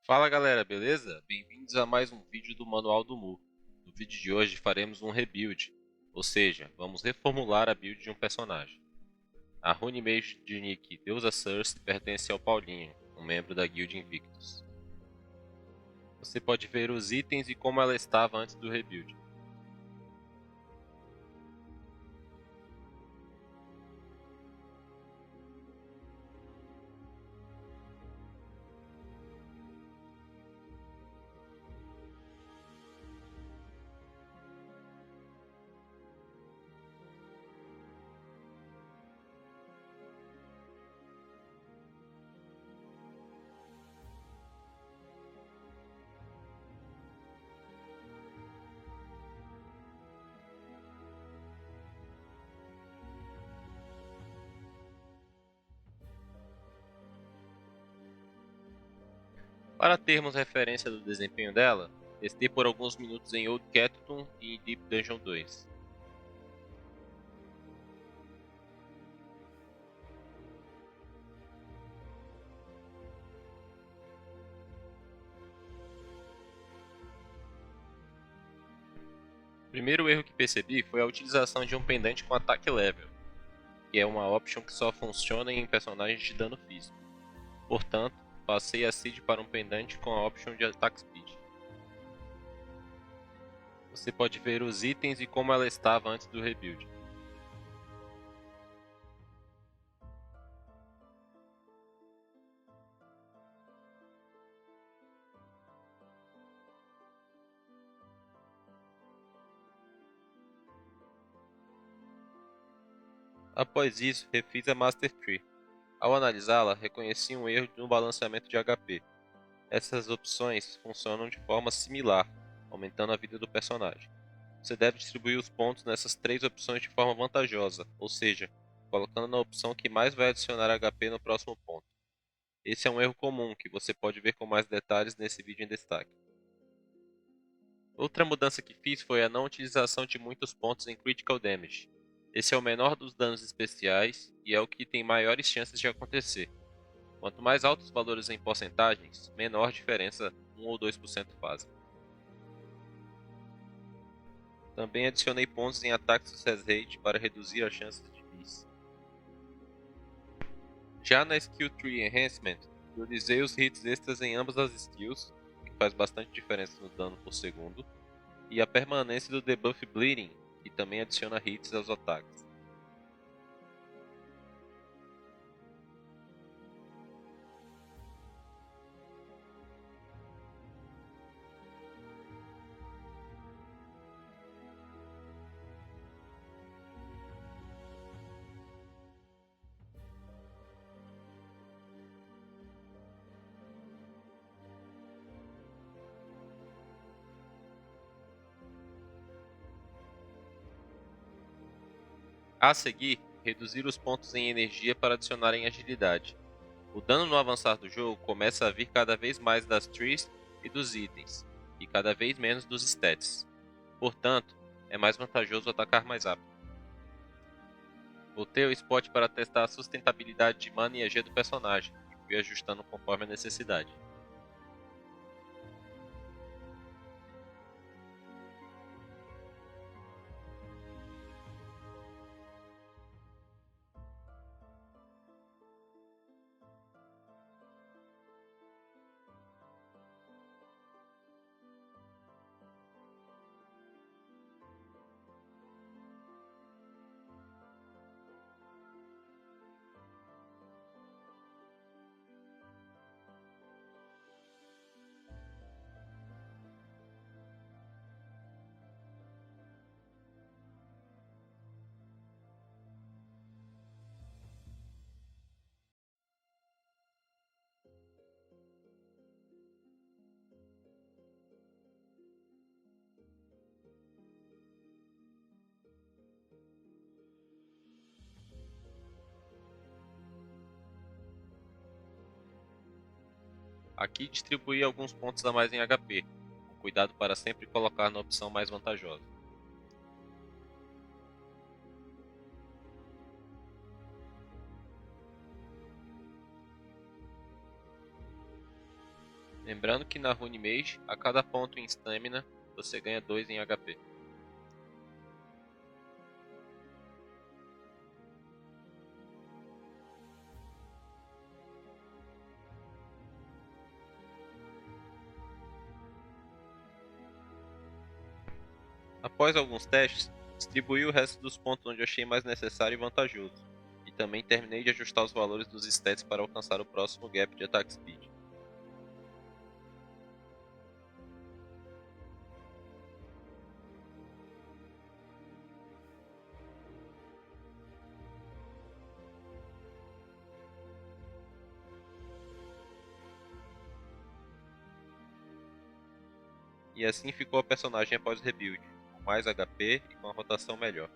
Fala galera, beleza? Bem-vindos a mais um vídeo do Manual do Mu. No vídeo de hoje faremos um rebuild, ou seja, vamos reformular a build de um personagem. A Runimage de nick Deusa Cersei pertence ao Paulinho, um membro da Guild Invictus. Você pode ver os itens e como ela estava antes do rebuild. Para termos referência do desempenho dela, testei por alguns minutos em Old Catton e em Deep Dungeon 2. O primeiro erro que percebi foi a utilização de um pendante com ataque level, que é uma option que só funciona em personagens de dano físico. Portanto, passei a seed para um pendante com a option de Attack Speed. Você pode ver os itens e como ela estava antes do rebuild. Após isso, refiz a Master Tree. Ao analisá-la, reconheci um erro no balanceamento de HP. Essas opções funcionam de forma similar, aumentando a vida do personagem. Você deve distribuir os pontos nessas três opções de forma vantajosa, ou seja, colocando na opção que mais vai adicionar HP no próximo ponto. Esse é um erro comum que você pode ver com mais detalhes nesse vídeo em destaque. Outra mudança que fiz foi a não utilização de muitos pontos em Critical Damage. Esse é o menor dos danos especiais e é o que tem maiores chances de acontecer. Quanto mais altos os valores em porcentagens, menor diferença 1 ou 2% fazem. Também adicionei pontos em Attack Success Rate para reduzir as chances de miss. Já na Skill Tree Enhancement, priorizei os hits extras em ambas as skills, que faz bastante diferença no dano por segundo, e a permanência do debuff Bleeding, que também adiciona hits aos ataques. A seguir, reduzir os pontos em energia para adicionar em agilidade. O dano no avançar do jogo começa a vir cada vez mais das trees e dos itens, e cada vez menos dos stats. Portanto, é mais vantajoso atacar mais rápido. Voltei ao spot para testar a sustentabilidade de mana e EG do personagem, e fui ajustando conforme a necessidade. Aqui distribuí alguns pontos a mais em HP, com cuidado para sempre colocar na opção mais vantajosa. Lembrando que na Rune Mage, a cada ponto em Stamina, você ganha 2 em HP. Após alguns testes, distribuí o resto dos pontos onde achei mais necessário e vantajoso, e também terminei de ajustar os valores dos stats para alcançar o próximo gap de attack speed. E assim ficou a personagem após o rebuild, com mais HP e com a rotação melhor.